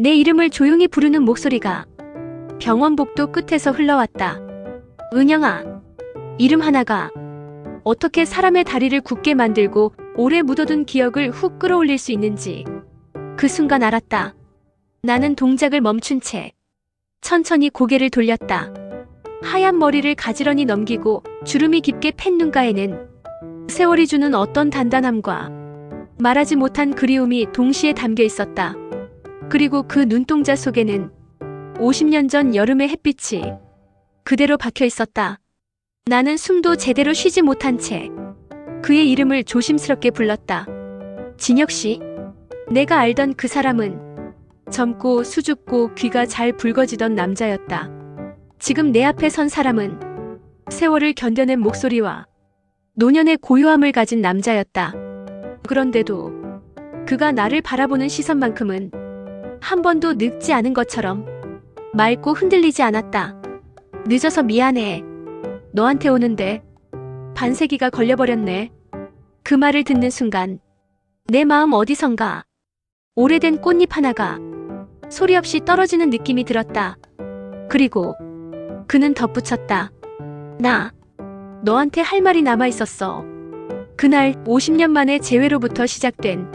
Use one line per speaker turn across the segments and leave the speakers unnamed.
내 이름을 조용히 부르는 목소리가 병원 복도 끝에서 흘러왔다. 은영아. 이름 하나가 어떻게 사람의 다리를 굳게 만들고 오래 묻어둔 기억을 훅 끌어올릴 수 있는지 그 순간 알았다. 나는 동작을 멈춘 채 천천히 고개를 돌렸다. 하얀 머리를 가지런히 넘기고 주름이 깊게 팬 눈가에는 세월이 주는 어떤 단단함과 말하지 못한 그리움이 동시에 담겨 있었다. 그리고 그 눈동자 속에는 50년 전 여름의 햇빛이 그대로 박혀 있었다. 나는 숨도 제대로 쉬지 못한 채 그의 이름을 조심스럽게 불렀다. 진혁 씨. 내가 알던 그 사람은 젊고 수줍고 귀가 잘 붉어지던 남자였다. 지금 내 앞에 선 사람은 세월을 견뎌낸 목소리와 노년의 고요함을 가진 남자였다. 그런데도 그가 나를 바라보는 시선만큼은 한 번도 늙지 않은 것처럼 맑고 흔들리지 않았다. 늦어서 미안해. 너한테 오는데 반세기가 걸려버렸네. 그 말을 듣는 순간 내 마음 어디선가 오래된 꽃잎 하나가 소리 없이 떨어지는 느낌이 들었다. 그리고 그는 덧붙였다. 나 너한테 할 말이 남아있었어. 그날 50년 만에 재회로부터 시작된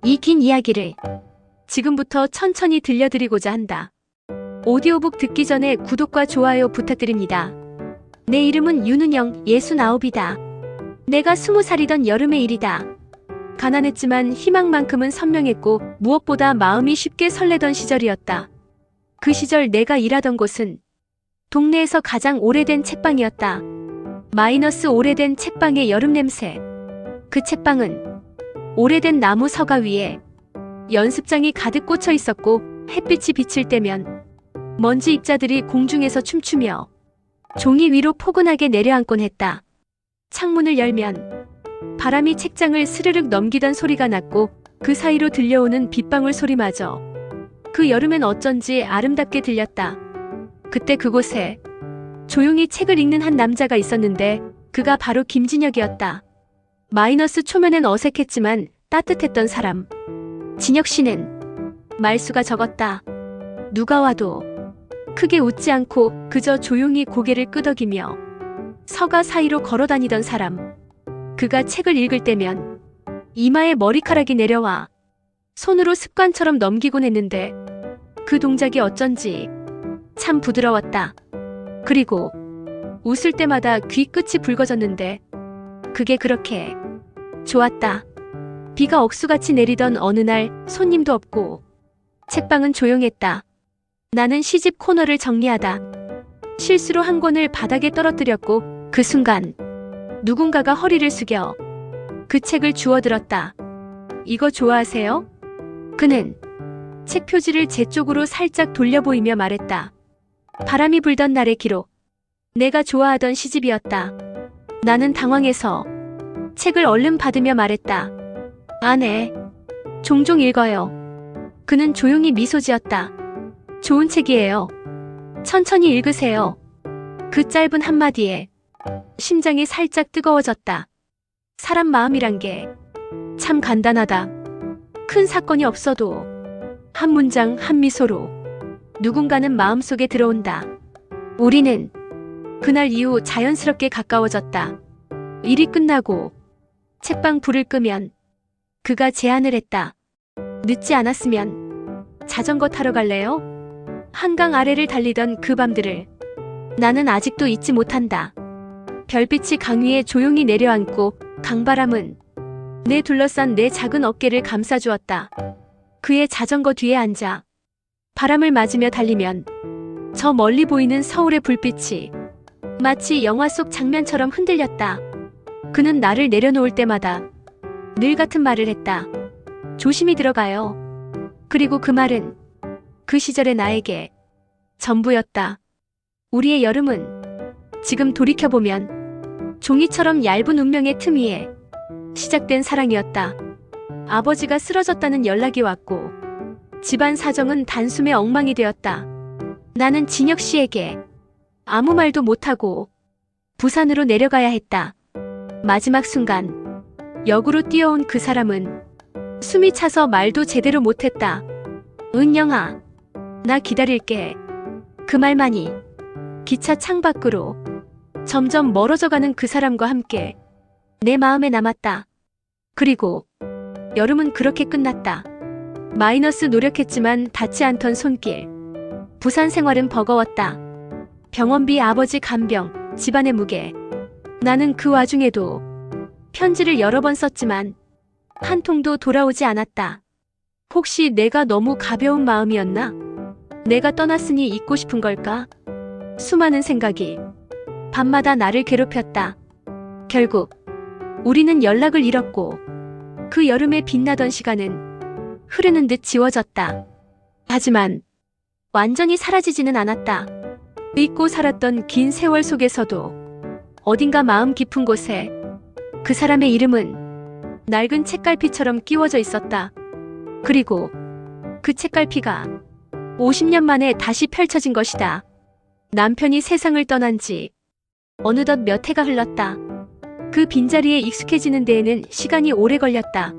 이 긴 이야기를 지금부터 천천히 들려드리고자 한다. 오디오북 듣기 전에 구독과 좋아요 부탁드립니다. 내 이름은 윤은영, 69이다. 내가 20살이던 여름의 일이다. 가난했지만 희망만큼은 선명했고 무엇보다 마음이 쉽게 설레던 시절이었다. 그 시절 내가 일하던 곳은 동네에서 가장 오래된 책방이었다. 마이너스 오래된 책방의 여름 냄새. 그 책방은 오래된 나무 서가 위에 연습장이 가득 꽂혀 있었고 햇빛이 비칠 때면 먼지 입자들이 공중에서 춤추며 종이 위로 포근하게 내려앉곤 했다. 창문을 열면 바람이 책장을 스르륵 넘기던 소리가 났고 그 사이로 들려오는 빗방울 소리마저 그 여름엔 어쩐지 아름답게 들렸다. 그때 그곳에 조용히 책을 읽는 한 남자가 있었는데 그가 바로 김진혁이었다. 마이너스 초면엔 어색했지만 따뜻했던 사람. 진혁 씨는 말수가 적었다. 누가 와도 크게 웃지 않고 그저 조용히 고개를 끄덕이며 서가 사이로 걸어다니던 사람. 그가 책을 읽을 때면 이마에 머리카락이 내려와 손으로 습관처럼 넘기곤 했는데 그 동작이 어쩐지 참 부드러웠다. 그리고 웃을 때마다 귀 끝이 붉어졌는데 그게 그렇게 좋았다. 비가 억수같이 내리던 어느 날 손님도 없고 책방은 조용했다. 나는 시집 코너를 정리하다 실수로 한 권을 바닥에 떨어뜨렸고 그 순간 누군가가 허리를 숙여 그 책을 주워들었다. 이거 좋아하세요? 그는 책 표지를 제 쪽으로 살짝 돌려 보이며 말했다. 바람이 불던 날의 기록. 내가 좋아하던 시집이었다. 나는 당황해서 책을 얼른 받으며 말했다. 아, 네. 종종 읽어요. 그는 조용히 미소 지었다. 좋은 책이에요. 천천히 읽으세요. 그 짧은 한마디에 심장이 살짝 뜨거워졌다. 사람 마음이란 게 참 간단하다. 큰 사건이 없어도 한 문장 한 미소로 누군가는 마음속에 들어온다. 우리는 그날 이후 자연스럽게 가까워졌다. 일이 끝나고 책방 불을 끄면 그가 제안을 했다. 늦지 않았으면 자전거 타러 갈래요? 한강 아래를 달리던 그 밤들을 나는 아직도 잊지 못한다. 별빛이 강 위에 조용히 내려앉고 강바람은 내 둘러싼 내 작은 어깨를 감싸주었다. 그의 자전거 뒤에 앉아 바람을 맞으며 달리면 저 멀리 보이는 서울의 불빛이 마치 영화 속 장면처럼 흔들렸다. 그는 나를 내려놓을 때마다 늘 같은 말을 했다. 조심히 들어가요. 그리고 그 말은 그 시절의 나에게 전부였다. 우리의 여름은 지금 돌이켜보면 종이처럼 얇은 운명의 틈 위에 시작된 사랑이었다. 아버지가 쓰러졌다는 연락이 왔고 집안 사정은 단숨에 엉망이 되었다. 나는 진혁 씨에게 아무 말도 못하고 부산으로 내려가야 했다. 마지막 순간 역으로 뛰어온 그 사람은 숨이 차서 말도 제대로 못했다. 은영아, 나 기다릴게. 그 말만이 기차 창밖으로 점점 멀어져가는 그 사람과 함께 내 마음에 남았다. 그리고 여름은 그렇게 끝났다. 마이너스 노력했지만 닿지 않던 손길. 부산 생활은 버거웠다. 병원비, 아버지 간병, 집안의 무게. 나는 그 와중에도 편지를 여러 번 썼지만 한 통도 돌아오지 않았다. 혹시 내가 너무 가벼운 마음이었나? 내가 떠났으니 잊고 싶은 걸까? 수많은 생각이 밤마다 나를 괴롭혔다. 결국 우리는 연락을 잃었고 그 여름에 빛나던 시간은 흐르는 듯 지워졌다. 하지만 완전히 사라지지는 않았다. 잊고 살았던 긴 세월 속에서도 어딘가 마음 깊은 곳에 그 사람의 이름은 낡은 책갈피처럼 끼워져 있었다. 그리고 그 책갈피가 50년 만에 다시 펼쳐진 것이다. 남편이 세상을 떠난 지 어느덧 몇 해가 흘렀다. 그 빈자리에 익숙해지는 데에는 시간이 오래 걸렸다.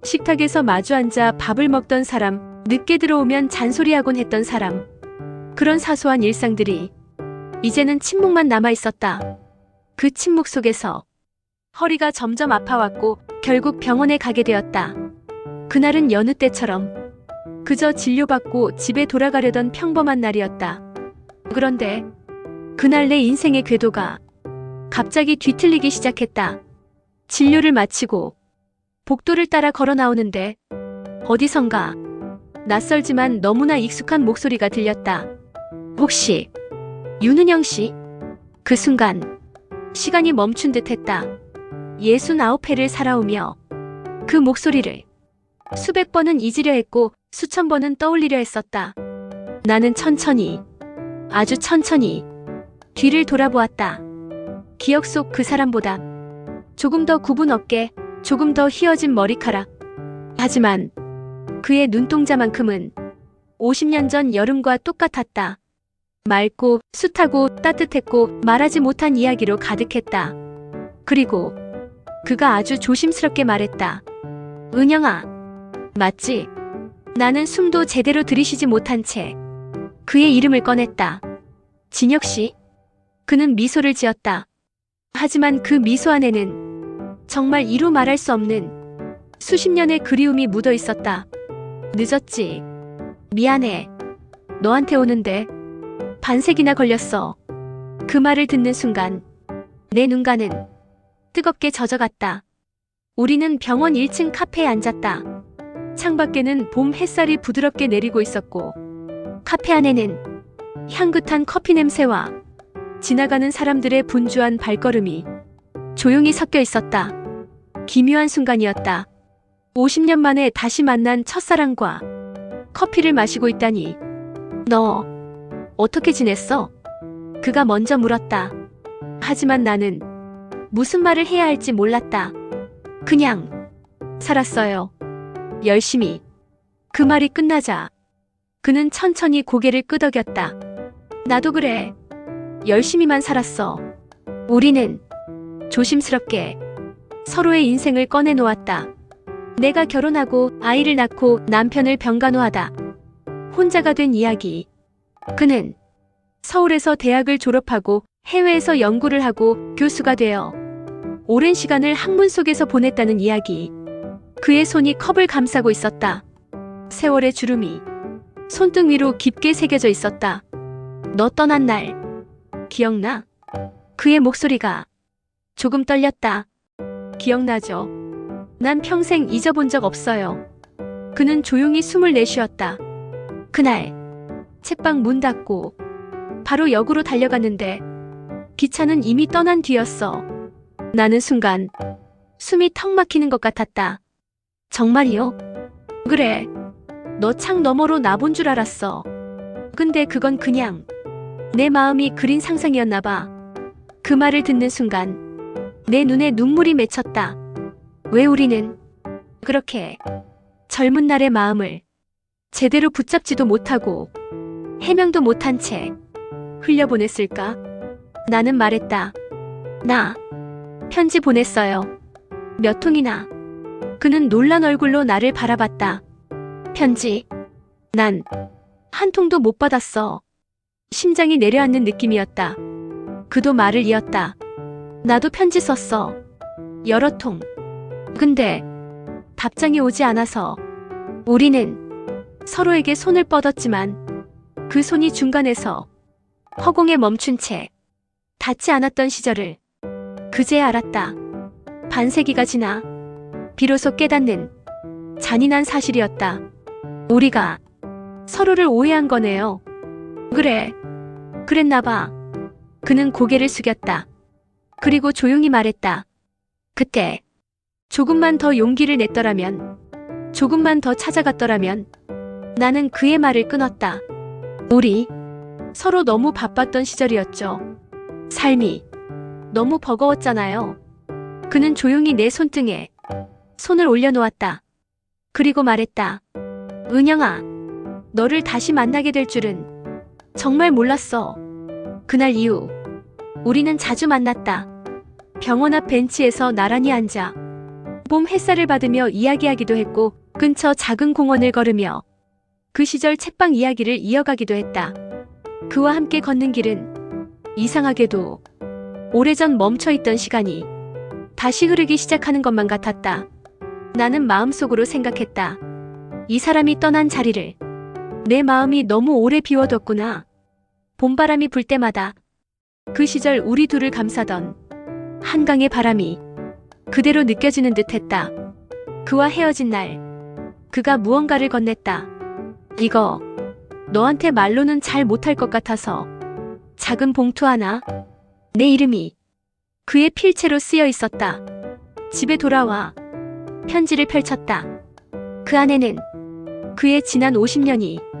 식탁에서 마주 앉아 밥을 먹던 사람, 늦게 들어오면 잔소리하곤 했던 사람. 그런 사소한 일상들이 이제는 침묵만 남아 있었다. 그 침묵 속에서 허리가 점점 아파왔고 결국 병원에 가게 되었다. 그날은 여느 때처럼 그저 진료받고 집에 돌아가려던 평범한 날이었다. 그런데 그날 내 인생의 궤도가 갑자기 뒤틀리기 시작했다. 진료를 마치고 복도를 따라 걸어 나오는데 어디선가 낯설지만 너무나 익숙한 목소리가 들렸다. 혹시 윤은영 씨? 그 순간 시간이 멈춘 듯 했다. 69회를 살아오며 그 목소리를 수백 번은 잊으려 했고 수천 번은 떠올리려 했었다. 나는 천천히, 아주 천천히 뒤를 돌아보았다. 기억 속 그 사람보다 조금 더 굽은 어깨, 조금 더 휘어진 머리카락. 하지만 그의 눈동자만큼은 50년 전 여름과 똑같았다. 맑고 숱하고 따뜻했고 말하지 못한 이야기로 가득했다. 그리고 그가 아주 조심스럽게 말했다. 은영아, 맞지? 나는 숨도 제대로 들이쉬지 못한 채 그의 이름을 꺼냈다. 진혁 씨? 그는 미소를 지었다. 하지만 그 미소 안에는 정말 이루 말할 수 없는 수십 년의 그리움이 묻어 있었다. 늦었지. 미안해. 너한테 오는데 반세기나 걸렸어. 그 말을 듣는 순간 내 눈가는 뜨겁게 젖어갔다. 우리는 병원 1층 카페에 앉았다. 창밖에는 봄 햇살이 부드럽게 내리고 있었고 카페 안에는 향긋한 커피 냄새와 지나가는 사람들의 분주한 발걸음이 조용히 섞여 있었다. 기묘한 순간이었다. 50년 만에 다시 만난 첫사랑과 커피를 마시고 있다니. 너 어떻게 지냈어? 그가 먼저 물었다. 하지만 나는 무슨 말을 해야 할지 몰랐다. 그냥 살았어요. 열심히. 그 말이 끝나자 그는 천천히 고개를 끄덕였다. 나도 그래. 열심히만 살았어. 우리는 조심스럽게 서로의 인생을 꺼내놓았다. 내가 결혼하고 아이를 낳고 남편을 병간호하다 혼자가 된 이야기. 그는 서울에서 대학을 졸업하고 해외에서 연구를 하고 교수가 되어 오랜 시간을 학문 속에서 보냈다는 이야기. 그의 손이 컵을 감싸고 있었다. 세월의 주름이 손등 위로 깊게 새겨져 있었다. 너 떠난 날 기억나? 그의 목소리가 조금 떨렸다. 기억나죠? 난 평생 잊어본 적 없어요. 그는 조용히 숨을 내쉬었다. 그날 책방 문 닫고 바로 역으로 달려갔는데 기차는 이미 떠난 뒤였어. 나는 순간 숨이 턱 막히는 것 같았다. 정말이요? 그래. 너 창 너머로 나본 줄 알았어. 근데 그건 그냥 내 마음이 그린 상상이었나 봐. 그 말을 듣는 순간 내 눈에 눈물이 맺혔다. 왜 우리는 그렇게 젊은 날의 마음을 제대로 붙잡지도 못하고 해명도 못한 채 흘려보냈을까? 나는 말했다. 나 편지 보냈어요. 몇 통이나. 그는 놀란 얼굴로 나를 바라봤다. 편지? 난 한 통도 못 받았어. 심장이 내려앉는 느낌이었다. 그도 말을 이었다. 나도 편지 썼어. 여러 통. 근데 답장이 오지 않아서 우리는 서로에게 손을 뻗었지만 그 손이 중간에서 허공에 멈춘 채 닿지 않았던 시절을 그제야 알았다. 반세기가 지나 비로소 깨닫는 잔인한 사실이었다. 우리가 서로를 오해한 거네요. 그래, 그랬나 봐. 그는 고개를 숙였다. 그리고 조용히 말했다. 그때 조금만 더 용기를 냈더라면, 조금만 더 찾아갔더라면. 나는 그의 말을 끊었다. 우리 서로 너무 바빴던 시절이었죠. 삶이 너무 버거웠잖아요. 그는 조용히 내 손등에 손을 올려놓았다. 그리고 말했다. 은영아, 너를 다시 만나게 될 줄은 정말 몰랐어. 그날 이후 우리는 자주 만났다. 병원 앞 벤치에서 나란히 앉아 봄 햇살을 받으며 이야기하기도 했고, 근처 작은 공원을 걸으며 그 시절 책방 이야기를 이어가기도 했다. 그와 함께 걷는 길은 이상하게도 오래전 멈춰있던 시간이 다시 흐르기 시작하는 것만 같았다. 나는 마음속으로 생각했다. 이 사람이 떠난 자리를 내 마음이 너무 오래 비워뒀구나. 봄바람이 불 때마다 그 시절 우리 둘을 감싸던 한강의 바람이 그대로 느껴지는 듯했다. 그와 헤어진 날 그가 무언가를 건넸다. 이거 너한테 말로는 잘 못할 것 같아서. 작은 봉투 하나. 내 이름이 그의 필체로 쓰여 있었다. 집에 돌아와 편지를 펼쳤다. 그 안에는 그의 지난 50년이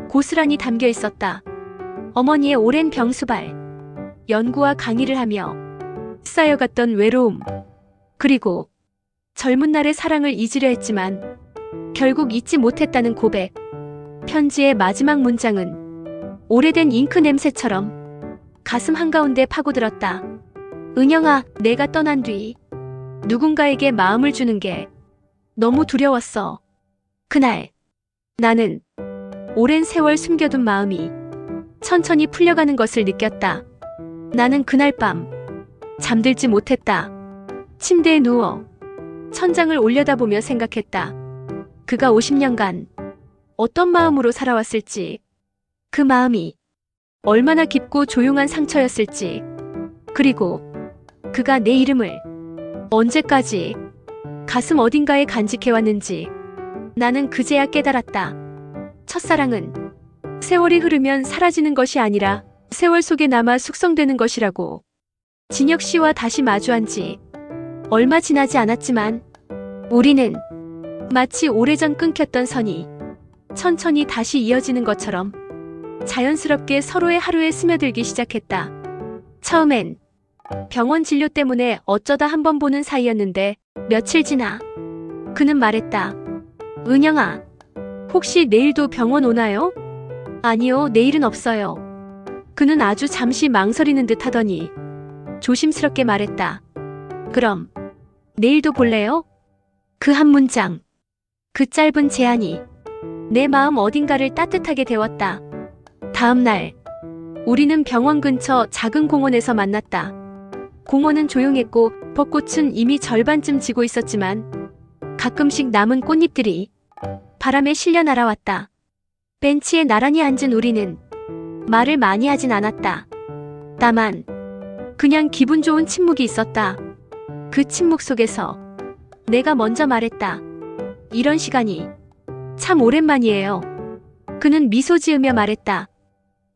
고스란히 담겨 있었다. 어머니의 오랜 병수발, 연구와 강의를 하며 쌓여갔던 외로움, 그리고 젊은 날의 사랑을 잊으려 했지만 결국 잊지 못했다는 고백. 편지의 마지막 문장은 오래된 잉크 냄새처럼 가슴 한가운데 파고들었다. 은영아, 내가 떠난 뒤 누군가에게 마음을 주는 게 너무 두려웠어. 그날 나는 오랜 세월 숨겨둔 마음이 천천히 풀려가는 것을 느꼈다. 나는 그날 밤 잠들지 못했다. 침대에 누워 천장을 올려다보며 생각했다. 그가 50년간 어떤 마음으로 살아왔을지, 그 마음이 얼마나 깊고 조용한 상처였을지, 그리고 그가 내 이름을 언제까지 가슴 어딘가에 간직해왔는지. 나는 그제야 깨달았다. 첫사랑은 세월이 흐르면 사라지는 것이 아니라 세월 속에 남아 숙성되는 것이라고. 진혁 씨와 다시 마주한 지 얼마 지나지 않았지만 우리는 마치 오래전 끊겼던 선이 천천히 다시 이어지는 것처럼 자연스럽게 서로의 하루에 스며들기 시작했다. 처음엔 병원 진료 때문에 어쩌다 한번 보는 사이였는데 며칠 지나 그는 말했다. 은영아, 혹시 내일도 병원 오나요? 아니요, 내일은 없어요. 그는 아주 잠시 망설이는 듯 하더니 조심스럽게 말했다. 그럼 내일도 볼래요? 그 한 문장, 그 짧은 제안이 내 마음 어딘가를 따뜻하게 데웠다. 다음 날 우리는 병원 근처 작은 공원에서 만났다. 공원은 조용했고 벚꽃은 이미 절반쯤 지고 있었지만 가끔씩 남은 꽃잎들이 바람에 실려 날아왔다. 벤치에 나란히 앉은 우리는 말을 많이 하진 않았다. 다만 그냥 기분 좋은 침묵이 있었다. 그 침묵 속에서 내가 먼저 말했다. 이런 시간이 참 오랜만이에요. 그는 미소 지으며 말했다.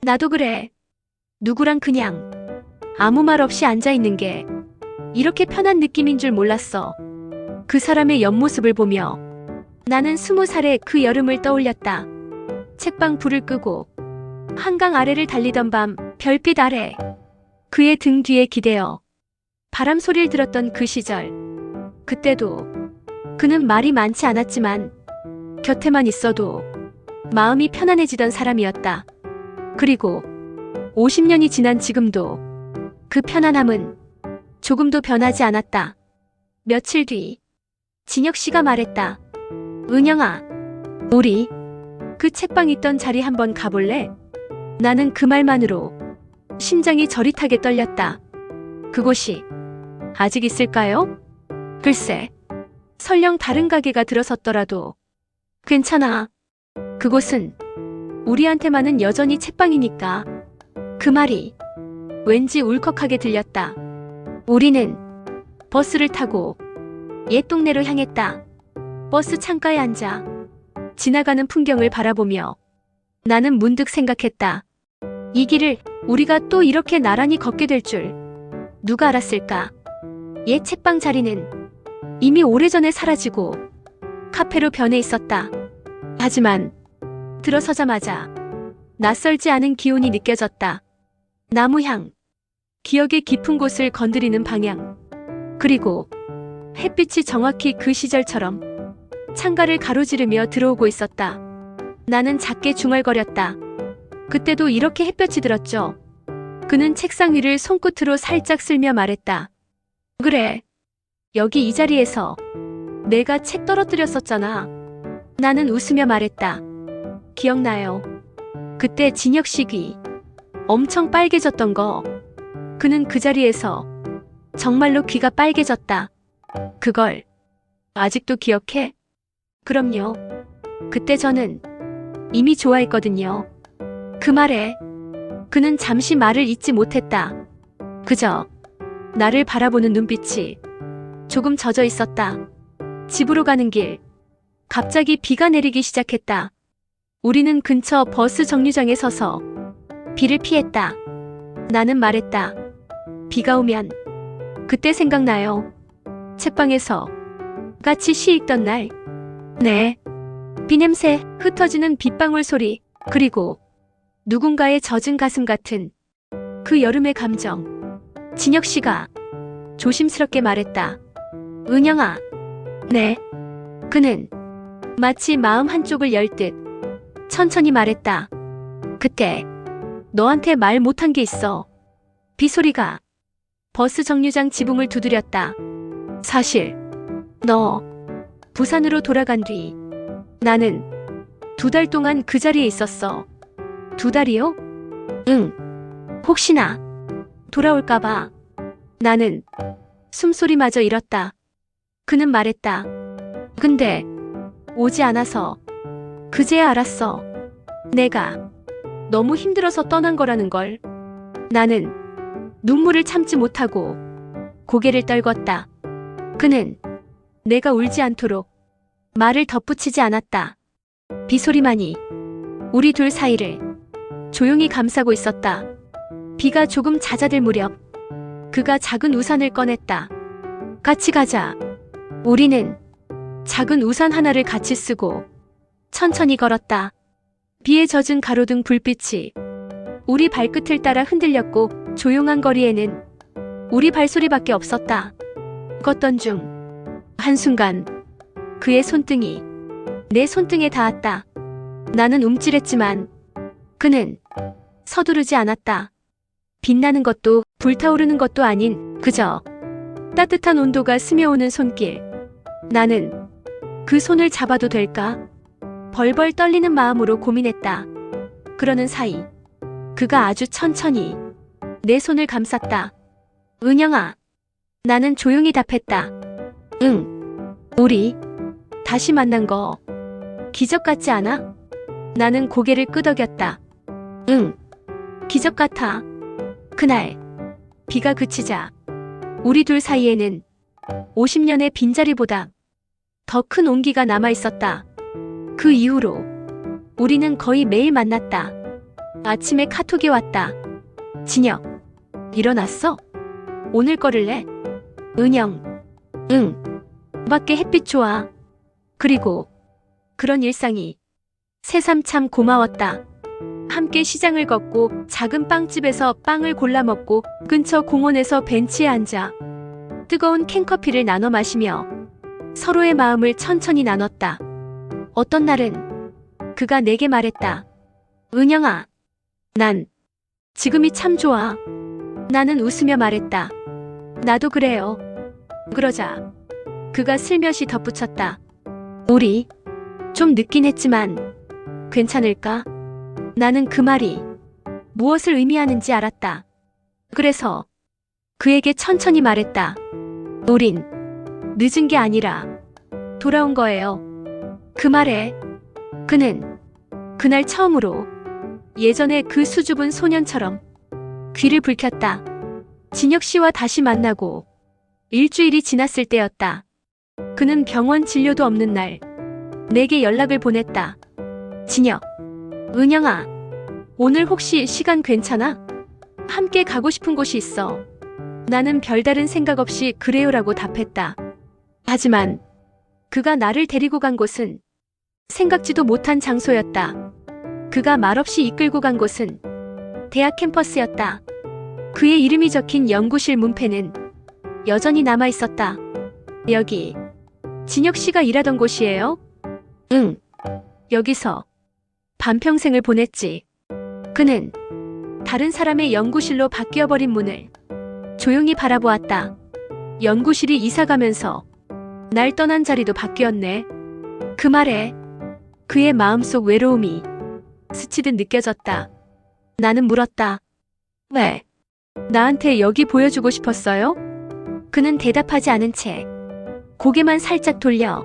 나도 그래. 누구랑 그냥 아무 말 없이 앉아있는 게 이렇게 편한 느낌인 줄 몰랐어. 그 사람의 옆모습을 보며 나는 20살의 그 여름을 떠올렸다. 책방 불을 끄고 한강 아래를 달리던 밤, 별빛 아래 그의 등 뒤에 기대어 바람 소리를 들었던 그 시절. 그때도 그는 말이 많지 않았지만 곁에만 있어도 마음이 편안해지던 사람이었다. 그리고 50년이 지난 지금도 그 편안함은 조금도 변하지 않았다. 며칠 뒤 진혁 씨가 말했다. 은영아, 우리 그 책방 있던 자리 한번 가볼래? 나는 그 말만으로 심장이 저릿하게 떨렸다. 그곳이 아직 있을까요? 글쎄, 설령 다른 가게가 들어섰더라도 괜찮아. 그곳은 우리한테만은 여전히 책방이니까. 그 말이 왠지 울컥하게 들렸다. 우리는 버스를 타고 옛 동네로 향했다. 버스 창가에 앉아 지나가는 풍경을 바라보며 나는 문득 생각했다. 이 길을 우리가 또 이렇게 나란히 걷게 될 줄 누가 알았을까? 옛 책방 자리는 이미 오래전에 사라지고 카페로 변해 있었다. 하지만 들어서자마자 낯설지 않은 기운이 느껴졌다. 나무향, 기억의 깊은 곳을 건드리는 방향, 그리고 햇빛이 정확히 그 시절처럼 창가를 가로지르며 들어오고 있었다. 나는 작게 중얼거렸다. 그때도 이렇게 햇볕이 들었죠. 그는 책상 위를 손끝으로 살짝 쓸며 말했다. 그래, 여기 이 자리에서 내가 책 떨어뜨렸었잖아. 나는 웃으며 말했다. 기억나요. 그때 진혁식이 엄청 빨개졌던 거. 그는 그 자리에서 정말로 귀가 빨개졌다. 그걸 아직도 기억해? 그럼요. 그때 저는 이미 좋아했거든요. 그 말에 그는 잠시 말을 잇지 못했다. 그저 나를 바라보는 눈빛이 조금 젖어 있었다. 집으로 가는 길, 갑자기 비가 내리기 시작했다. 우리는 근처 버스 정류장에 서서 비를 피했다. 나는 말했다. 비가 오면 그때 생각나요. 책방에서 같이 시 읽던 날. 네. 비냄새, 흩어지는 빗방울 소리, 그리고 누군가의 젖은 가슴 같은 그 여름의 감정. 진혁 씨가 조심스럽게 말했다. 은영아. 네. 그는 마치 마음 한쪽을 열 듯 천천히 말했다. 그때 너한테 말 못한 게 있어. 비소리가 버스 정류장 지붕을 두드렸다. 사실 너 부산으로 돌아간 뒤 나는 2달 동안 그 자리에 있었어. 2달이요? 응. 혹시나 돌아올까봐. 나는 숨소리마저 잃었다. 그는 말했다. 근데 오지 않아서 그제야 알았어. 내가 너무 힘들어서 떠난 거라는 걸. 나는 눈물을 참지 못하고 고개를 떨궜다. 그는 내가 울지 않도록 말을 덧붙이지 않았다. 비소리만이 우리 둘 사이를 조용히 감싸고 있었다. 비가 조금 잦아들 무렵 그가 작은 우산을 꺼냈다. 같이 가자. 우리는 작은 우산 하나를 같이 쓰고 천천히 걸었다. 비에 젖은 가로등 불빛이 우리 발끝을 따라 흔들렸고 조용한 거리에는 우리 발소리밖에 없었다. 걷던 중 한순간 그의 손등이 내 손등에 닿았다. 나는 움찔했지만 그는 서두르지 않았다. 빛나는 것도 불타오르는 것도 아닌 그저 따뜻한 온도가 스며오는 손길. 나는 그 손을 잡아도 될까? 벌벌 떨리는 마음으로 고민했다. 그러는 사이 그가 아주 천천히 내 손을 감쌌다. 은영아. 나는 조용히 답했다. 응. 우리 다시 만난 거 기적 같지 않아? 나는 고개를 끄덕였다. 응. 기적 같아. 그날 비가 그치자 우리 둘 사이에는 50년의 빈자리보다 더 큰 온기가 남아있었다. 그 이후로 우리는 거의 매일 만났다. 아침에 카톡이 왔다. 진혁, 일어났어? 오늘 걸을래? 은영, 응. 밖에 햇빛 좋아. 그리고 그런 일상이 새삼 참 고마웠다. 함께 시장을 걷고 작은 빵집에서 빵을 골라 먹고 근처 공원에서 벤치에 앉아 뜨거운 캔커피를 나눠 마시며 서로의 마음을 천천히 나눴다. 어떤 날은 그가 내게 말했다. 은영아, 난 지금이 참 좋아. 나는 웃으며 말했다. 나도 그래요. 그러자 그가 슬며시 덧붙였다. 우리 좀 늦긴 했지만 괜찮을까? 나는 그 말이 무엇을 의미하는지 알았다. 그래서 그에게 천천히 말했다. 우린 늦은 게 아니라 돌아온 거예요. 그 말에 그는 그날 처음으로 예전의 그 수줍은 소년처럼 귀를 붉혔다. 진혁 씨와 다시 만나고 일주일이 지났을 때였다. 그는 병원 진료도 없는 날 내게 연락을 보냈다. 진혁, 은영아, 오늘 혹시 시간 괜찮아? 함께 가고 싶은 곳이 있어. 나는 별다른 생각 없이 그래요라고 답했다. 하지만 그가 나를 데리고 간 곳은 생각지도 못한 장소였다. 그가 말없이 이끌고 간 곳은 대학 캠퍼스였다. 그의 이름이 적힌 연구실 문패는 여전히 남아 있었다. 여기 진혁 씨가 일하던 곳이에요? 응. 여기서 반평생을 보냈지. 그는 다른 사람의 연구실로 바뀌어버린 문을 조용히 바라보았다. 연구실이 이사가면서 날 떠난 자리도 바뀌었네. 그 말에 그의 마음속 외로움이 스치듯 느껴졌다. 나는 물었다. 왜? 나한테 여기 보여주고 싶었어요? 그는 대답하지 않은 채 고개만 살짝 돌려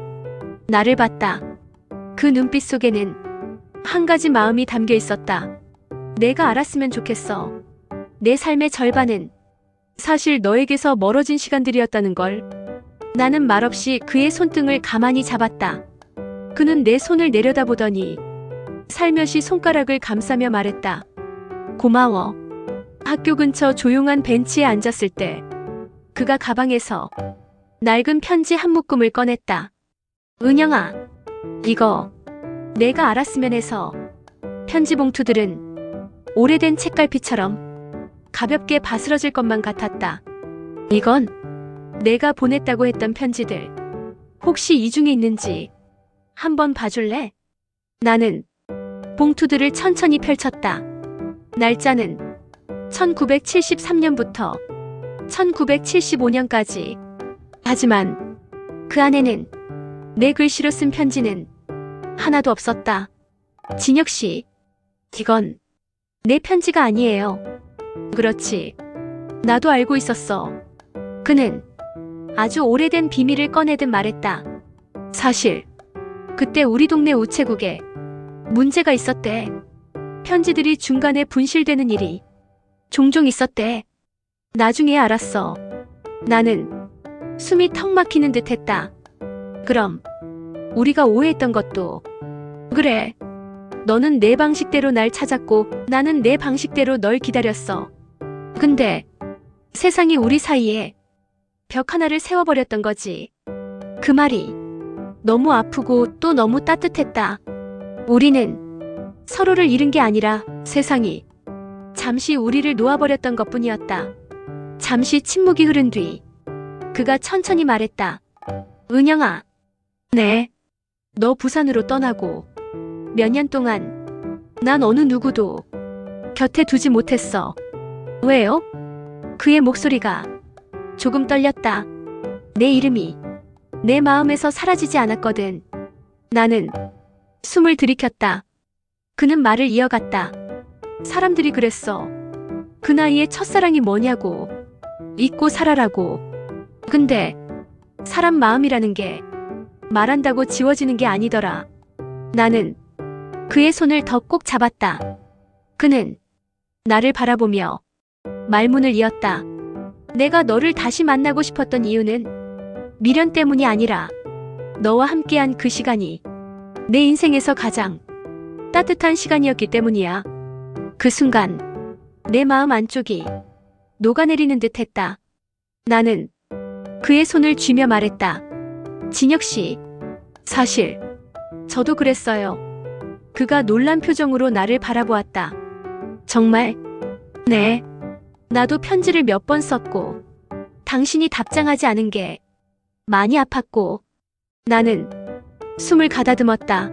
나를 봤다. 그 눈빛 속에는 한 가지 마음이 담겨 있었다. 내가 알았으면 좋겠어. 내 삶의 절반은 사실 너에게서 멀어진 시간들이었다는 걸. 나는 말없이 그의 손등을 가만히 잡았다. 그는 내 손을 내려다보더니 살며시 손가락을 감싸며 말했다. 고마워. 학교 근처 조용한 벤치에 앉았을 때 그가 가방에서 낡은 편지 한 묶음을 꺼냈다. 은영아, 이거 내가 알았으면 해서. 편지 봉투들은 오래된 책갈피처럼 가볍게 바스러질 것만 같았다. 이건 내가 보냈다고 했던 편지들. 혹시 이 중에 있는지 한번 봐줄래? 나는 봉투들을 천천히 펼쳤다. 날짜는 1973년부터 1975년까지. 하지만 그 안에는 내 글씨로 쓴 편지는 하나도 없었다. 진혁 씨, 이건 내 편지가 아니에요. 그렇지. 나도 알고 있었어. 그는 아주 오래된 비밀을 꺼내듯 말했다. 사실 그때 우리 동네 우체국에 문제가 있었대. 편지들이 중간에 분실되는 일이 종종 있었대. 나중에 알았어. 나는 숨이 턱 막히는 듯 했다. 그럼 우리가 오해했던 것도. 그래. 너는 내 방식대로 날 찾았고 나는 내 방식대로 널 기다렸어. 근데 세상이 우리 사이에 벽 하나를 세워버렸던 거지. 그 말이 너무 아프고 또 너무 따뜻했다. 우리는 서로를 잃은 게 아니라 세상이 잠시 우리를 놓아버렸던 것뿐이었다. 잠시 침묵이 흐른 뒤 그가 천천히 말했다. 은영아, 네. 너 부산으로 떠나고 몇 년 동안 난 어느 누구도 곁에 두지 못했어. 왜요? 그의 목소리가 조금 떨렸다. 내 이름이 내 마음에서 사라지지 않았거든. 나는 숨을 들이켰다. 그는 말을 이어갔다. 사람들이 그랬어. 그 나이에 첫사랑이 뭐냐고. 잊고 살아라고. 근데 사람 마음이라는 게 말한다고 지워지는 게 아니더라. 나는 그의 손을 더 꼭 잡았다. 그는 나를 바라보며 말문을 이었다. 내가 너를 다시 만나고 싶었던 이유는 미련 때문이 아니라 너와 함께한 그 시간이 내 인생에서 가장 따뜻한 시간이었기 때문이야. 그 순간 내 마음 안쪽이 녹아내리는 듯 했다. 나는 그의 손을 쥐며 말했다. 진혁 씨, 사실 저도 그랬어요. 그가 놀란 표정으로 나를 바라보았다. 정말? 네. 나도 편지를 몇 번 썼고 당신이 답장하지 않은 게 많이 아팠고. 나는 숨을 가다듬었다.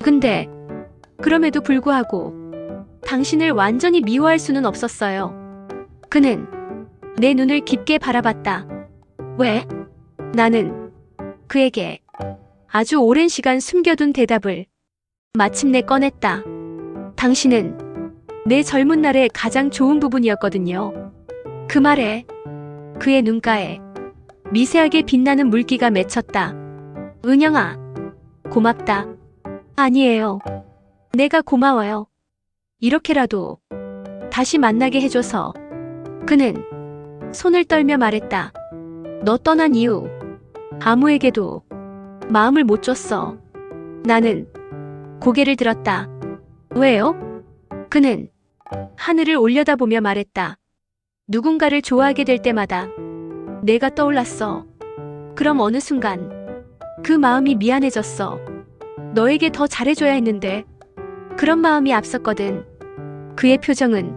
근데 그럼에도 불구하고 당신을 완전히 미워할 수는 없었어요. 그는 내 눈을 깊게 바라봤다. 왜? 나는 그에게 아주 오랜 시간 숨겨둔 대답을 마침내 꺼냈다. 당신은 내 젊은 날의 가장 좋은 부분이었거든요. 그 말에 그의 눈가에 미세하게 빛나는 물기가 맺혔다. 은영아, 고맙다. 아니에요. 내가 고마워요. 이렇게라도 다시 만나게 해줘서. 그는 손을 떨며 말했다. 너 떠난 이후 아무에게도 마음을 못 줬어. 나는 고개를 들었다. 왜요? 그는 하늘을 올려다보며 말했다. 누군가를 좋아하게 될 때마다 내가 떠올랐어. 그럼 어느 순간 그 마음이 미안해졌어. 너에게 더 잘해줘야 했는데 그런 마음이 앞섰거든. 그의 표정은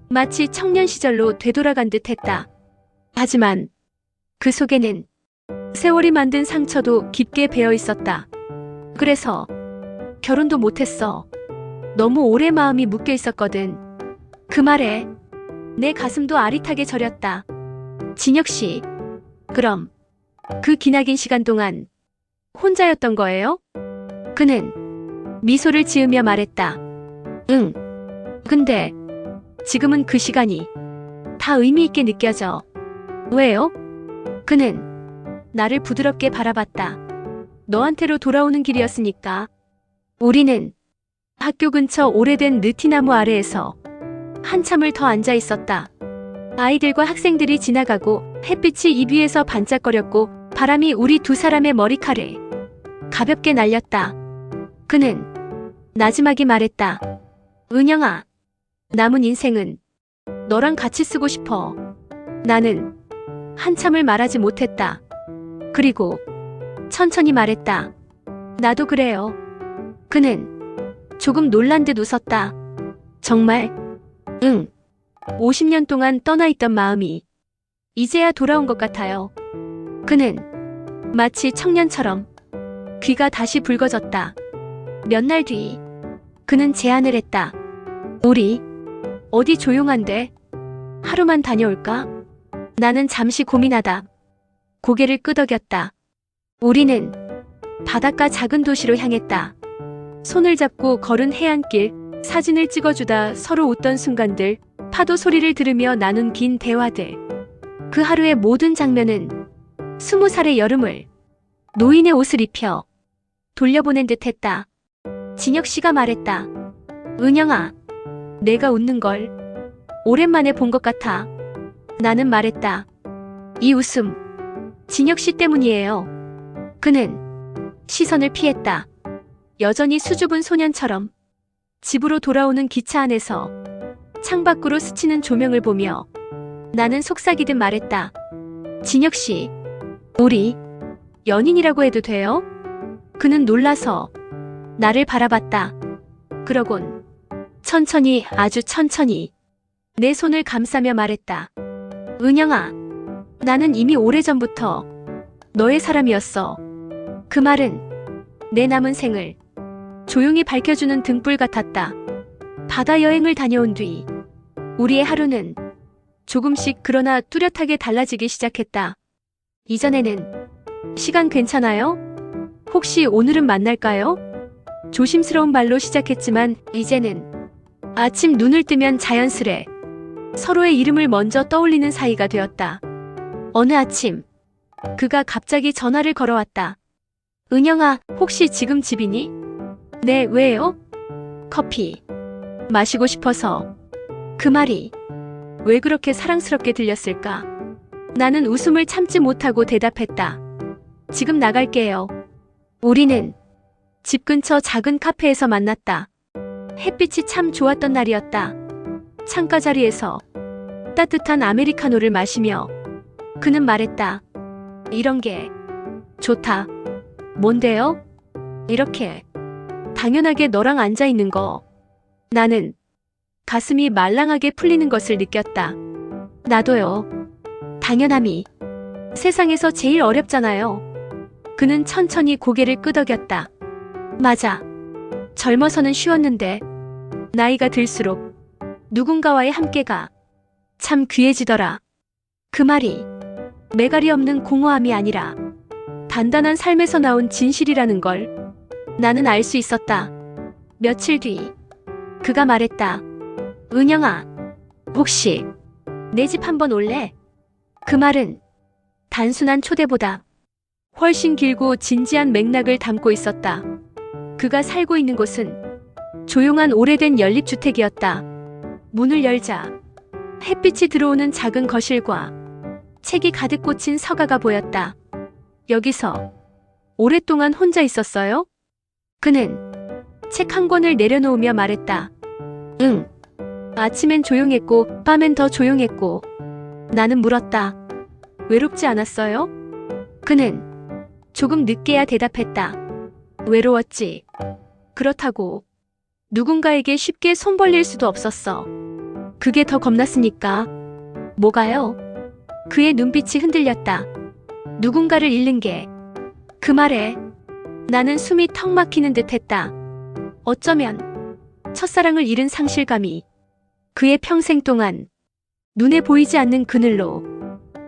마치 청년 시절로 되돌아간 듯 했다. 하지만 그 속에는 세월이 만든 상처도 깊게 배어 있었다. 그래서 결혼도 못했어. 너무 오래 마음이 묶여 있었거든. 그 말에 내 가슴도 아릿하게 저렸다. 진혁 씨, 그럼 그 기나긴 시간 동안 혼자였던 거예요? 그는 미소를 지으며 말했다. 응. 근데 지금은 그 시간이 다 의미 있게 느껴져. 왜요? 그는 나를 부드럽게 바라봤다. 너한테로 돌아오는 길이었으니까. 우리는 학교 근처 오래된 느티나무 아래에서 한참을 더 앉아 있었다. 아이들과 학생들이 지나가고 햇빛이 입 위에서 반짝거렸고 바람이 우리 두 사람의 머리카락을 가볍게 날렸다. 그는 나지막이 말했다. 은영아, 남은 인생은 너랑 같이 쓰고 싶어. 나는 한참을 말하지 못했다. 그리고 천천히 말했다. 나도 그래요. 그는 조금 놀란 듯 웃었다. 정말? 응. 50년 동안 떠나있던 마음이 이제야 돌아온 것 같아요. 그는 마치 청년처럼 귀가 다시 붉어졌다. 몇 날 뒤 그는 제안을 했다. 우리 어디 조용한데 하루만 다녀올까? 나는 잠시 고민하다 고개를 끄덕였다. 우리는 바닷가 작은 도시로 향했다. 손을 잡고 걸은 해안길, 사진을 찍어주다 서로 웃던 순간들, 파도 소리를 들으며 나눈 긴 대화들. 그 하루의 모든 장면은 20살의 여름을 노인의 옷을 입혀 돌려보낸 듯했다. 진혁 씨가 말했다. 은영아, 내가 웃는 걸 오랜만에 본 것 같아. 나는 말했다. 이 웃음, 진혁 씨 때문이에요. 그는 시선을 피했다. 여전히 수줍은 소년처럼 집으로 돌아오는 기차 안에서 창밖으로 스치는 조명을 보며 나는 속삭이듯 말했다. 진혁 씨, 우리 연인이라고 해도 돼요? 그는 놀라서 나를 바라봤다. 그러곤 천천히, 아주 천천히 내 손을 감싸며 말했다. 은영아, 나는 이미 오래전부터 너의 사람이었어. 그 말은 내 남은 생을 조용히 밝혀주는 등불 같았다. 바다 여행을 다녀온 뒤 우리의 하루는 조금씩 그러나 뚜렷하게 달라지기 시작했다. 이전에는 시간 괜찮아요? 혹시 오늘은 만날까요? 조심스러운 말로 시작했지만 이제는 아침 눈을 뜨면 자연스레 서로의 이름을 먼저 떠올리는 사이가 되었다. 어느 아침 그가 갑자기 전화를 걸어왔다. 은영아, 혹시 지금 집이니? 네, 왜요? 커피 마시고 싶어서. 그 말이 왜 그렇게 사랑스럽게 들렸을까? 나는 웃음을 참지 못하고 대답했다. 지금 나갈게요. 우리는 집 근처 작은 카페에서 만났다. 햇빛이 참 좋았던 날이었다. 창가 자리에서 따뜻한 아메리카노를 마시며 그는 말했다. 이런 게 좋다. 뭔데요? 이렇게 당연하게 너랑 앉아 있는 거. 나는 가슴이 말랑하게 풀리는 것을 느꼈다. 나도요. 당연함이 세상에서 제일 어렵잖아요. 그는 천천히 고개를 끄덕였다. 맞아. 젊어서는 쉬웠는데 나이가 들수록 누군가와의 함께가 참 귀해지더라. 그 말이 매갈이 없는 공허함이 아니라 단단한 삶에서 나온 진실이라는 걸 나는 알 수 있었다. 며칠 뒤 그가 말했다. 은영아, 혹시 내 집 한번 올래? 그 말은 단순한 초대보다 훨씬 길고 진지한 맥락을 담고 있었다. 그가 살고 있는 곳은 조용한 오래된 연립주택이었다. 문을 열자 햇빛이 들어오는 작은 거실과 책이 가득 꽂힌 서가가 보였다. 여기서 오랫동안 혼자 있었어요? 그는 책 한 권을 내려놓으며 말했다. 응. 아침엔 조용했고 밤엔 더 조용했고. 나는 물었다. 외롭지 않았어요? 그는 조금 늦게야 대답했다. 외로웠지. 그렇다고 누군가에게 쉽게 손 벌릴 수도 없었어. 그게 더 겁났으니까. 뭐가요? 그의 눈빛이 흔들렸다. 누군가를 잃는 게. 그 말에 나는 숨이 턱 막히는 듯 했다. 어쩌면 첫사랑을 잃은 상실감이 그의 평생 동안 눈에 보이지 않는 그늘로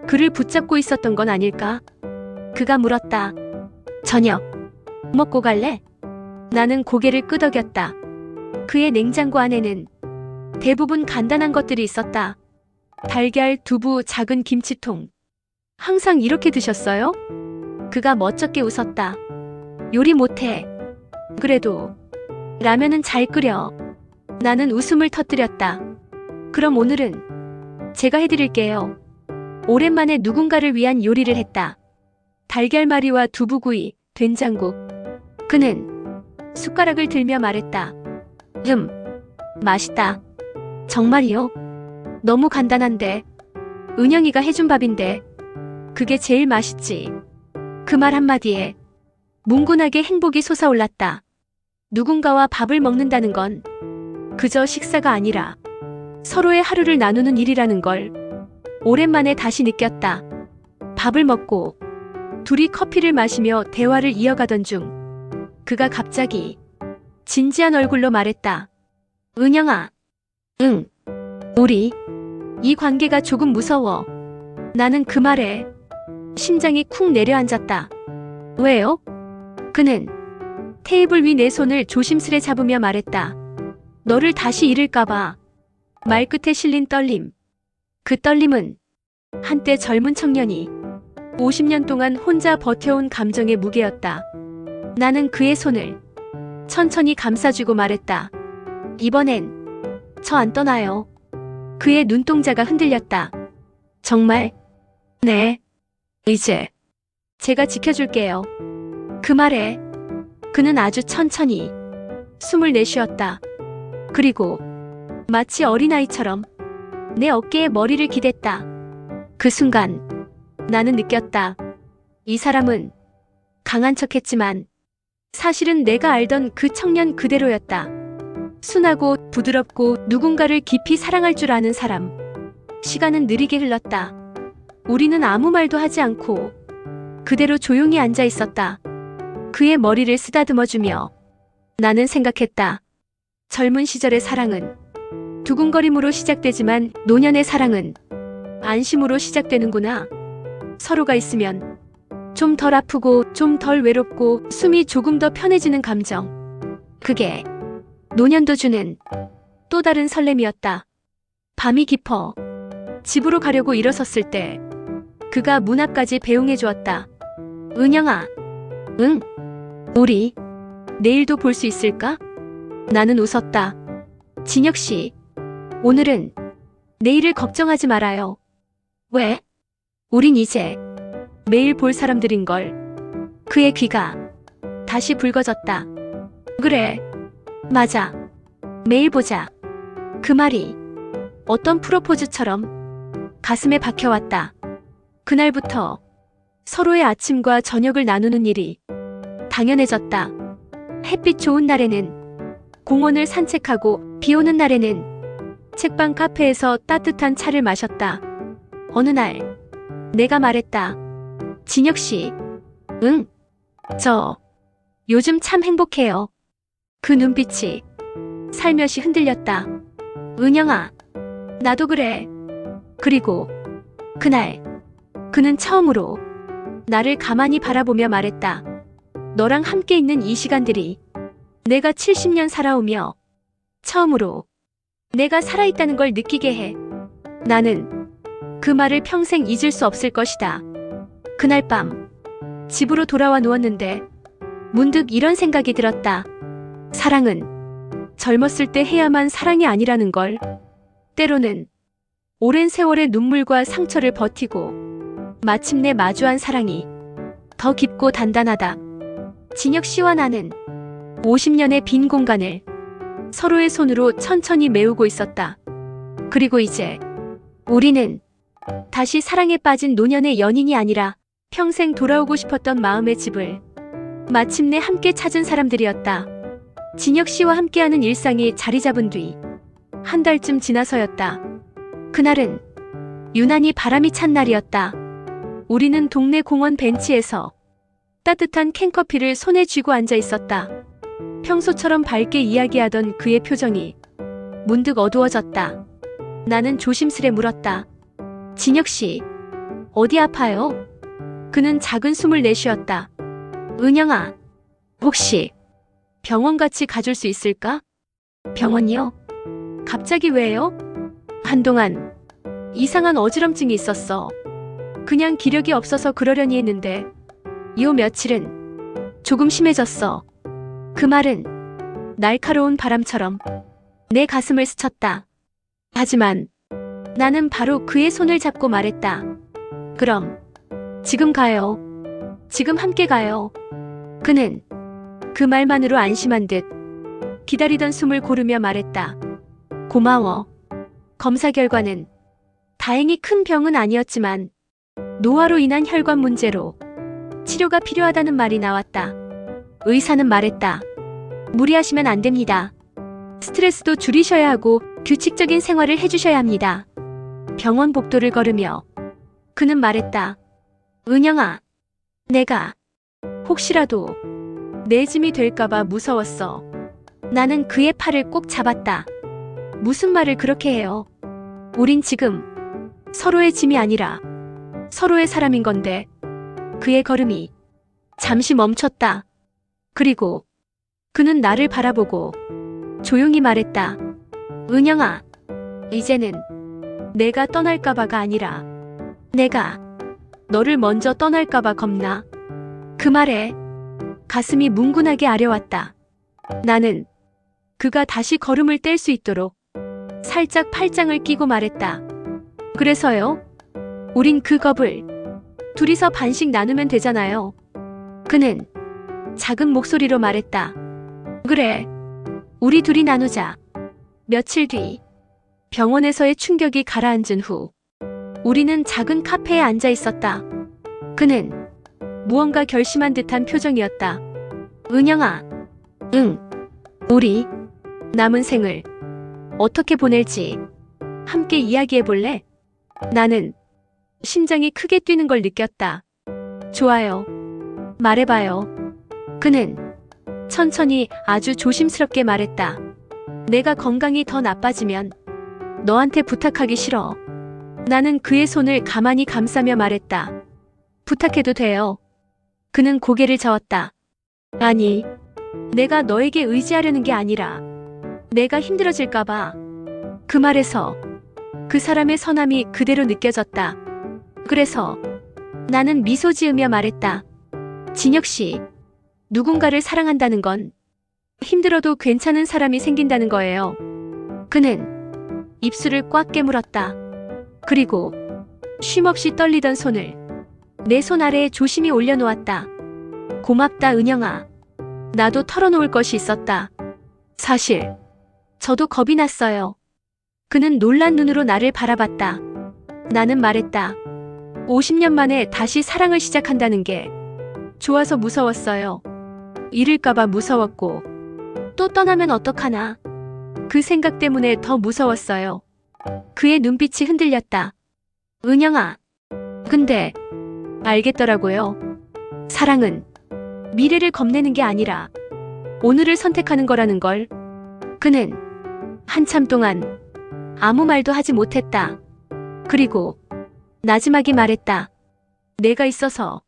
그를 붙잡고 있었던 건 아닐까? 그가 물었다. 저녁 먹고 갈래? 나는 고개를 끄덕였다. 그의 냉장고 안에는 대부분 간단한 것들이 있었다. 달걀, 두부, 작은 김치통. 항상 이렇게 드셨어요? 그가 멋쩍게 웃었다. 요리 못해. 그래도 라면은 잘 끓여. 나는 웃음을 터뜨렸다. 그럼 오늘은 제가 해드릴게요. 오랜만에 누군가를 위한 요리를 했다. 달걀말이와 두부구이, 된장국. 그는 숟가락을 들며 말했다. 맛있다. 정말이요? 너무 간단한데. 은영이가 해준 밥인데. 그게 제일 맛있지. 그 말 한마디에 뭉근하게 행복이 솟아올랐다. 누군가와 밥을 먹는다는 건 그저 식사가 아니라 서로의 하루를 나누는 일이라는 걸 오랜만에 다시 느꼈다. 밥을 먹고 둘이 커피를 마시며 대화를 이어가던 중 그가 갑자기 진지한 얼굴로 말했다. 은영아. 응. 우리 이 관계가 조금 무서워. 나는 그 말에 심장이 쿵 내려앉았다. 왜요? 그는 테이블 위 내 손을 조심스레 잡으며 말했다. 너를 다시 잃을까봐. 말끝에 실린 떨림. 그 떨림은 한때 젊은 청년이 50년 동안 혼자 버텨온 감정의 무게였다. 나는 그의 손을 천천히 감싸주고 말했다. 이번엔 저 안 떠나요. 그의 눈동자가 흔들렸다. 정말? 네. 이제 제가 지켜줄게요. 그 말에 그는 아주 천천히 숨을 내쉬었다. 그리고 마치 어린아이처럼 내 어깨에 머리를 기댔다. 그 순간 나는 느꼈다. 이 사람은 강한 척했지만 사실은 내가 알던 그 청년 그대로였다. 순하고 부드럽고 누군가를 깊이 사랑할 줄 아는 사람. 시간은 느리게 흘렀다. 우리는 아무 말도 하지 않고 그대로 조용히 앉아 있었다. 그의 머리를 쓰다듬어주며 나는 생각했다. 젊은 시절의 사랑은 두근거림으로 시작되지만 노년의 사랑은 안심으로 시작되는구나. 서로가 있으면 좀 덜 아프고 좀 덜 외롭고 숨이 조금 더 편해지는 감정. 그게 노년도 주는 또 다른 설렘이었다. 밤이 깊어 집으로 가려고 일어섰을 때 그가 문 앞까지 배웅해 주었다. 은영아. 응. 우리 내일도 볼 수 있을까? 나는 웃었다. 진혁씨, 오늘은 내일을 걱정하지 말아요. 왜? 우린 이제 매일 볼 사람들인걸. 그의 귀가 다시 붉어졌다. 그래. 맞아. 매일 보자. 그 말이 어떤 프로포즈처럼 가슴에 박혀왔다. 그날부터 서로의 아침과 저녁을 나누는 일이 당연해졌다. 햇빛 좋은 날에는 공원을 산책하고 비 오는 날에는 책방 카페에서 따뜻한 차를 마셨다. 어느 날 내가 말했다. 진혁씨. 응. 저 요즘 참 행복해요. 그 눈빛이 살며시 흔들렸다. 은영아. 나도 그래. 그리고 그날 그는 처음으로 나를 가만히 바라보며 말했다. 너랑 함께 있는 이 시간들이 내가 70년 살아오며 처음으로 내가 살아있다는 걸 느끼게 해. 나는 그 말을 평생 잊을 수 없을 것이다. 그날 밤 집으로 돌아와 누웠는데 문득 이런 생각이 들었다. 사랑은 젊었을 때 해야만 사랑이 아니라는 걸. 때로는 오랜 세월의 눈물과 상처를 버티고 마침내 마주한 사랑이 더 깊고 단단하다. 진혁 씨와 나는 50년의 빈 공간을 서로의 손으로 천천히 메우고 있었다. 그리고 이제 우리는 다시 사랑에 빠진 노년의 연인이 아니라 평생 돌아오고 싶었던 마음의 집을 마침내 함께 찾은 사람들이었다. 진혁 씨와 함께하는 일상이 자리 잡은 뒤 한 달쯤 지나서였다. 그날은 유난히 바람이 찬 날이었다. 우리는 동네 공원 벤치에서 따뜻한 캔커피를 손에 쥐고 앉아 있었다. 평소처럼 밝게 이야기하던 그의 표정이 문득 어두워졌다. 나는 조심스레 물었다. 진혁 씨, 어디 아파요? 그는 작은 숨을 내쉬었다. 은영아, 혹시 병원 같이 가줄 수 있을까? 병원이요? 갑자기 왜요? 한동안 이상한 어지럼증이 있었어. 그냥 기력이 없어서 그러려니 했는데 요 며칠은 조금 심해졌어. 그 말은 날카로운 바람처럼 내 가슴을 스쳤다. 하지만 나는 바로 그의 손을 잡고 말했다. 그럼 지금 가요. 지금 함께 가요. 그는 그 말만으로 안심한 듯 기다리던 숨을 고르며 말했다. 고마워. 검사 결과는 다행히 큰 병은 아니었지만 노화로 인한 혈관 문제로 치료가 필요하다는 말이 나왔다. 의사는 말했다. 무리하시면 안 됩니다. 스트레스도 줄이셔야 하고 규칙적인 생활을 해주셔야 합니다. 병원 복도를 걸으며 그는 말했다. 은영아, 내가 혹시라도 내 짐이 될까봐 무서웠어. 나는 그의 팔을 꼭 잡았다. 무슨 말을 그렇게 해요? 우린 지금 서로의 짐이 아니라 서로의 사람인 건데. 그의 걸음이 잠시 멈췄다. 그리고 그는 나를 바라보고 조용히 말했다. 은영아, 이제는 내가 떠날까봐가 아니라 내가 너를 먼저 떠날까봐 겁나. 그 말에 가슴이 뭉근하게 아려왔다. 나는 그가 다시 걸음을 뗄 수 있도록 살짝 팔짱을 끼고 말했다. 그래서요? 우린 그 겁을 둘이서 반씩 나누면 되잖아요. 그는 작은 목소리로 말했다. 그래, 우리 둘이 나누자. 며칠 뒤 병원에서의 충격이 가라앉은 후 우리는 작은 카페에 앉아 있었다. 그는 무언가 결심한 듯한 표정이었다. 은영아, 응, 우리 남은 생을 어떻게 보낼지 함께 이야기해 볼래? 나는 심장이 크게 뛰는 걸 느꼈다. 좋아요. 말해봐요. 그는 천천히 아주 조심스럽게 말했다. 내가 건강이 더 나빠지면 너한테 부탁하기 싫어. 나는 그의 손을 가만히 감싸며 말했다. 부탁해도 돼요. 그는 고개를 저었다. 아니, 내가 너에게 의지하려는 게 아니라 내가 힘들어질까봐. 그 말에서 그 사람의 선함이 그대로 느껴졌다. 그래서 나는 미소 지으며 말했다. 진혁 씨, 누군가를 사랑한다는 건 힘들어도 괜찮은 사람이 생긴다는 거예요. 그는 입술을 꽉 깨물었다. 그리고 쉼없이 떨리던 손을 내 손 아래에 조심히 올려놓았다. 고맙다, 은영아. 나도 털어놓을 것이 있었다. 사실 저도 겁이 났어요. 그는 놀란 눈으로 나를 바라봤다. 나는 말했다. 50년 만에 다시 사랑을 시작한다는 게 좋아서 무서웠어요. 잃을까봐 무서웠고 또 떠나면 어떡하나. 그 생각 때문에 더 무서웠어요. 그의 눈빛이 흔들렸다. 은영아, 근데 알겠더라고요. 사랑은 미래를 겁내는 게 아니라 오늘을 선택하는 거라는 걸. 그는 한참 동안 아무 말도 하지 못했다. 그리고 나지막이 말했다. 내가 있어서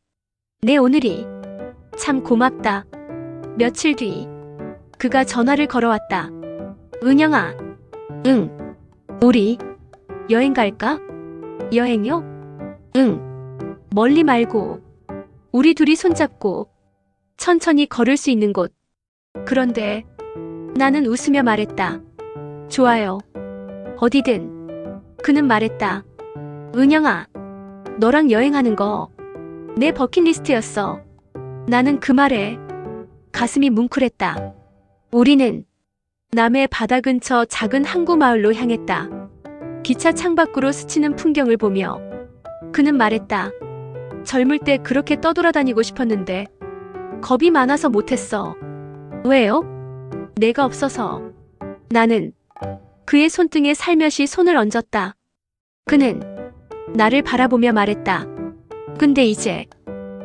내 오늘이 참 고맙다. 며칠 뒤 그가 전화를 걸어왔다. 은영아. 응. 우리 여행 갈까? 여행요? 응. 멀리 말고 우리 둘이 손잡고 천천히 걸을 수 있는 곳. 그런데 나는 웃으며 말했다. 좋아요. 어디든. 그는 말했다. 은영아, 너랑 여행하는 거 내 버킷리스트였어. 나는 그 말에 가슴이 뭉클했다. 우리는 남해 바다 근처 작은 항구 마을로 향했다. 기차 창밖으로 스치는 풍경을 보며 그는 말했다. 젊을 때 그렇게 떠돌아다니고 싶었는데 겁이 많아서 못했어. 왜요? 내가 없어서. 나는 그의 손등에 살며시 손을 얹었다. 그는 나를 바라보며 말했다. 근데 이제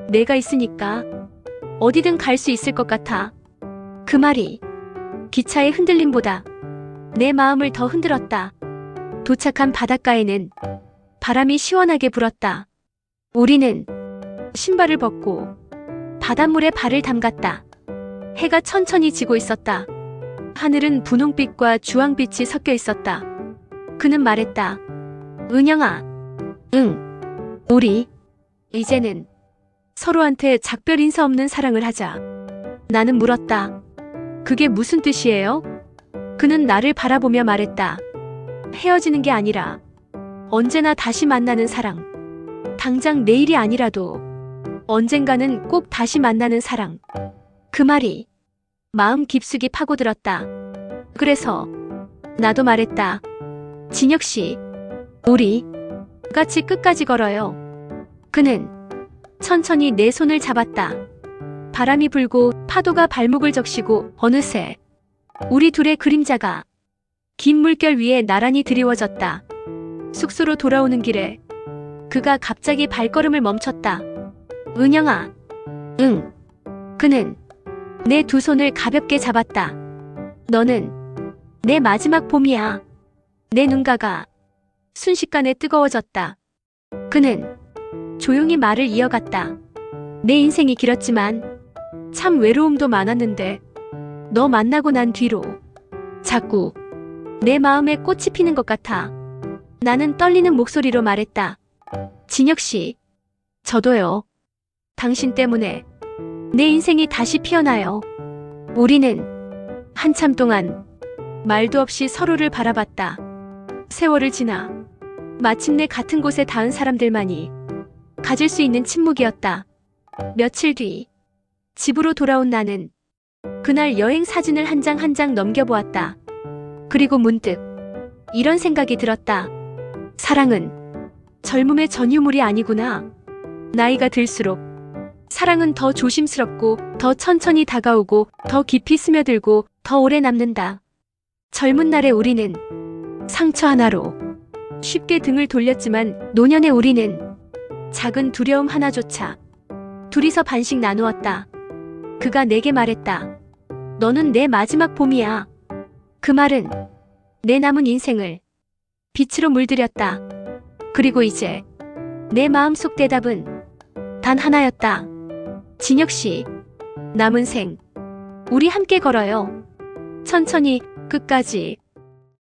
내가 있으니까 어디든 갈 수 있을 것 같아. 그 말이 기차의 흔들림보다 내 마음을 더 흔들었다. 도착한 바닷가에는 바람이 시원하게 불었다. 우리는 신발을 벗고 바닷물에 발을 담갔다. 해가 천천히 지고 있었다. 하늘은 분홍빛과 주황빛이 섞여 있었다. 그는 말했다. 은영아. 응. 우리 이제는 서로한테 작별 인사 없는 사랑을 하자. 나는 물었다. 그게 무슨 뜻이에요? 그는 나를 바라보며 말했다. 헤어지는 게 아니라 언제나 다시 만나는 사랑. 당장 내일이 아니라도 언젠가는 꼭 다시 만나는 사랑. 그 말이 마음 깊숙이 파고들었다. 그래서 나도 말했다. 진혁씨, 우리 같이 끝까지 걸어요. 그는 천천히 내 손을 잡았다. 바람이 불고 파도가 발목을 적시고 어느새 우리 둘의 그림자가 긴 물결 위에 나란히 드리워졌다. 숙소로 돌아오는 길에 그가 갑자기 발걸음을 멈췄다. 은영아. 응. 그는 내 두 손을 가볍게 잡았다. 너는 내 마지막 봄이야. 내 눈가가 순식간에 뜨거워졌다. 그는 조용히 말을 이어갔다. 내 인생이 길었지만 참 외로움도 많았는데 너 만나고 난 뒤로 자꾸 내 마음에 꽃이 피는 것 같아. 나는 떨리는 목소리로 말했다. 진혁씨, 저도요. 당신 때문에 내 인생이 다시 피어나요. 우리는 한참 동안 말도 없이 서로를 바라봤다. 세월을 지나 마침내 같은 곳에 닿은 사람들만이 가질 수 있는 침묵이었다. 며칠 뒤 집으로 돌아온 나는 그날 여행 사진을 한 장 한 장 넘겨보았다. 그리고 문득 이런 생각이 들었다. 사랑은 젊음의 전유물이 아니구나. 나이가 들수록 사랑은 더 조심스럽고 더 천천히 다가오고 더 깊이 스며들고 더 오래 남는다. 젊은 날의 우리는 상처 하나로 쉽게 등을 돌렸지만 노년의 우리는 작은 두려움 하나조차 둘이서 반씩 나누었다. 그가 내게 말했다. 너는 내 마지막 봄이야. 그 말은 내 남은 인생을 빛으로 물들였다. 그리고 이제 내 마음속 대답은 단 하나였다. 진혁씨, 남은 생 우리 함께 걸어요. 천천히 끝까지.